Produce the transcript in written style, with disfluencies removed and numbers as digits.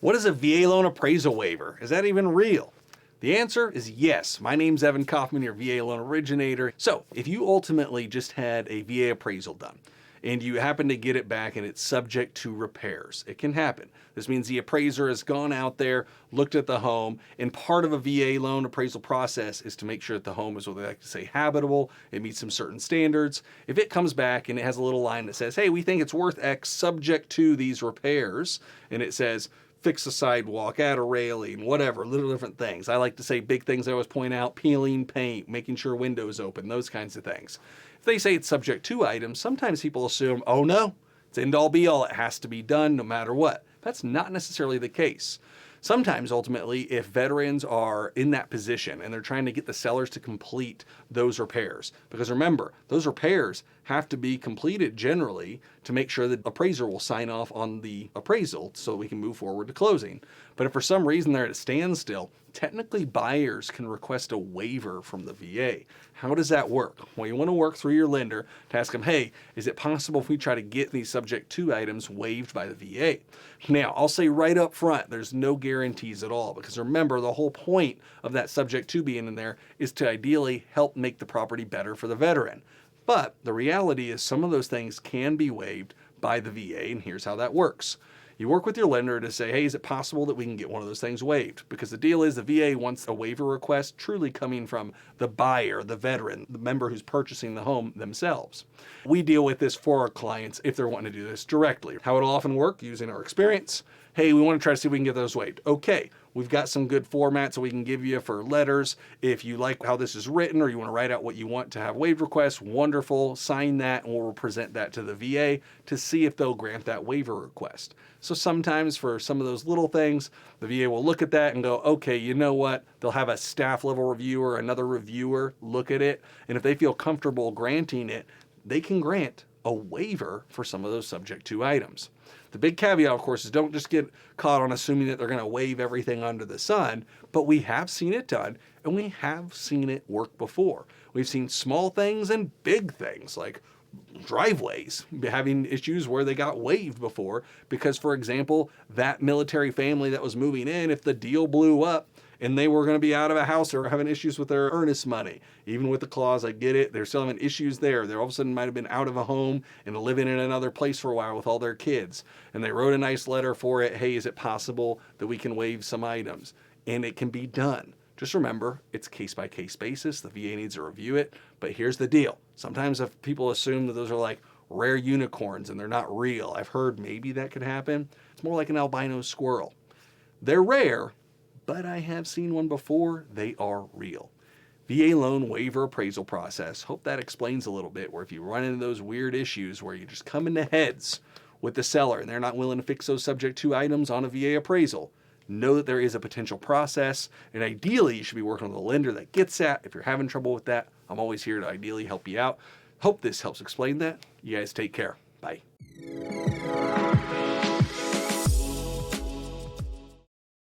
What is a VA loan appraisal waiver? Is that even real? The answer is yes. My name's Evan Kaufman, your VA loan originator. So if you ultimately just had a VA appraisal done and you happen to get it back and it's subject to repairs, it can happen. This means the appraiser has gone out there, looked at the home, and part of a VA loan appraisal process is to make sure that the home is what they like to say habitable, it meets some certain standards. If it comes back and it has a little line that says, hey, we think it's worth X subject to these repairs, and it says, fix the sidewalk, add a railing, whatever, little different things. I like to say big things I always point out, peeling paint, making sure windows open, those kinds of things. If they say it's subject to items, sometimes people assume, oh no, it's end all be all, it has to be done no matter what. That's not necessarily the case. Sometimes, ultimately, if veterans are in that position and they're trying to get the sellers to complete those repairs, because remember, those repairs have to be completed generally to make sure the appraiser will sign off on the appraisal so we can move forward to closing. But if for some reason they're at a standstill, technically buyers can request a waiver from the VA. How does that work? Well, you want to work through your lender to ask them, hey, is it possible if we try to get these subject to items waived by the VA? Now, I'll say right up front, there's no guarantees at all, because remember, the whole point of that subject to being in there is to ideally help make the property better for the veteran. But the reality is some of those things can be waived by the VA, and here's how that works. You work with your lender to say, hey, is it possible that we can get one of those things waived? Because the deal is the VA wants a waiver request truly coming from the buyer, the veteran, the member who's purchasing the home themselves. We deal with this for our clients if they're wanting to do this directly. How it'll often work, using our experience, hey, we want to try to see if we can get those waived. Okay, we've got some good formats that we can give you for letters. If you like how this is written or you want to write out what you want to have waived requests, wonderful, sign that and we'll present that to the VA to see if they'll grant that waiver request. So sometimes for some of those little things, the VA will look at that and go, okay, you know what? They'll have a staff level reviewer, another reviewer look at it. And if they feel comfortable granting it, they can grant a waiver for some of those subject to items. The big caveat, of course, is don't just get caught on assuming that they're going to waive everything under the sun, but we have seen it done, and we have seen it work before. We've seen small things and big things, like driveways having issues where they got waived before because, for example, that military family that was moving in, if the deal blew up and they were going to be out of a house or having issues with their earnest money, even with the clause, I get it, they're still having issues there. They all of a sudden might have been out of a home and living in another place for a while with all their kids. And they wrote a nice letter for it. Hey, is it possible that we can waive some items? And it can be done. Just remember, it's case-by-case basis. The VA needs to review it. But here's the deal. Sometimes if people assume that those are like rare unicorns and they're not real, I've heard maybe that could happen. It's more like an albino squirrel. They're rare, but I have seen one before. They are real. VA loan waiver appraisal process. Hope that explains a little bit where if you run into those weird issues where you just come into heads with the seller and they're not willing to fix those subject to items on a VA appraisal, know that there is a potential process, and ideally you should be working with a lender that gets that. If you're having trouble with that, I'm always here to ideally help you out. Hope this helps explain that. You guys take care. Bye.